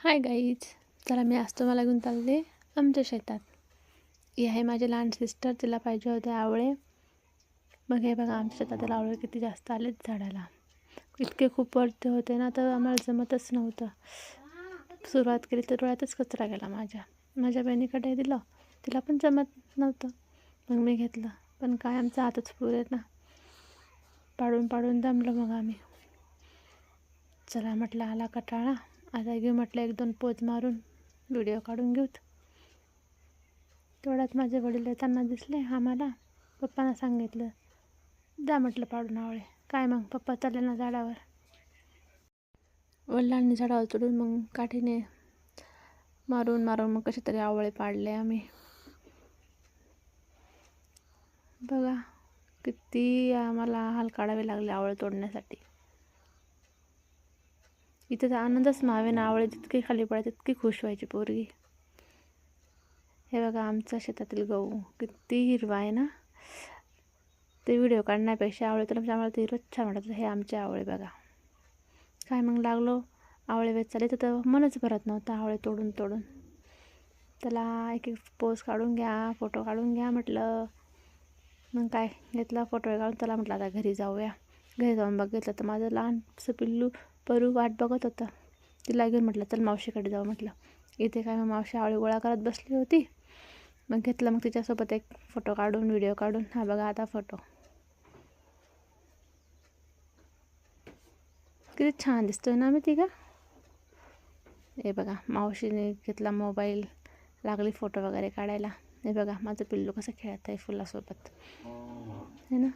Hi guys, चला मी आज तुम्हाला घेऊन चालले आमच्या शेतात. ही आहे माझी लहान सिस्टर, तिला पाहिजे होते आवळे. मग हे बघा आमच्या शेतात आवळे किती जास्त आलेत झाडाला. इतके खूप वरती होते ना, तर आम्हाला जमतच नव्हतं. सुरुवात केली तर डोळ्यातच कचरा गेला माझ्या बहिणीकडे दिलं, तिला पण जमत नव्हतं. मग मी घेतलं, पण काय आमचा हातच पुरेत ना. पाडून पाडून दमलं. मग आम्ही चला म्हटलं आला कटाळा, आता घेऊ म्हटलं 1-2 पोज मारून व्हिडिओ काढून घेऊत. तेवढ्यात माझे वडील येताना दिसले आम्हाला. पप्पांना सांगितलं द्या म्हटलं पाडून आवळे. काय मग पप्पा चालले ना झाडावर. वडिलांनी झाडावर चढून मग काठीने मारून मारून मग कसे तरी आवळे पाडले आम्ही. बघा किती आम्हाला हाल काढावे लागले आवळे तोडण्यासाठी. इथे तर आनंदच मावे ना, आवळे जितके खाली पडायचे तितकी खुश व्हायची पोरगी. हे बघा आमच्या शेतातील गहू किती हिरवा आहे ना. ते व्हिडिओ काढण्यापेक्षा आवळे तर आम्हाला ते रोज छान वाटतं. हे आमचे आवळे बघा. काय मग लागलो आवळे वेचायला, तर मनच भरत नव्हतं आवळे तोडून तोडून. त्याला एक पोज काढून घ्या, फोटो काढून घ्या म्हटलं. मग काय घेतला फोटो काढून. त्याला म्हटलं आता घरी जाऊया. घरी जाऊन बघितलं तर माझं लहानसं पिल्लू परू वाट बघत होतं. तिला घेऊन म्हटलं चल मावशीकडे जाऊ म्हटलं. इथे काय मग मावशी आवळे गोळा करत बसली होती. मग घेतलं, मग तिच्यासोबत एक फोटो काढून व्हिडिओ काढून. हा बघा आता फोटो किती छान दिसतोय ना आम्ही तिघं. हे बघा मावशीने घेतला मोबाईल, लागली फोटो वगैरे काढायला. हे बघा माझं पिल्लू कसं खेळत आहे फुलासोबत, है ना.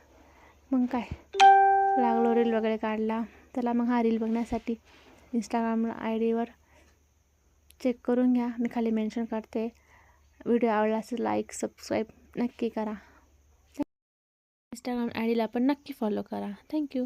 मग काय लागलो रील वगैरे काढला त्याला. मग हा रील बघण्यासाठी इंस्टाग्राम ID चेक करून घ्या, मी खाली मेन्शन करते. व्हिडिओ आवडला असेल लाईक सबस्क्राईब नक्की करा. इंस्टाग्राम ID पण नक्की फॉलो करा. थँक्यू.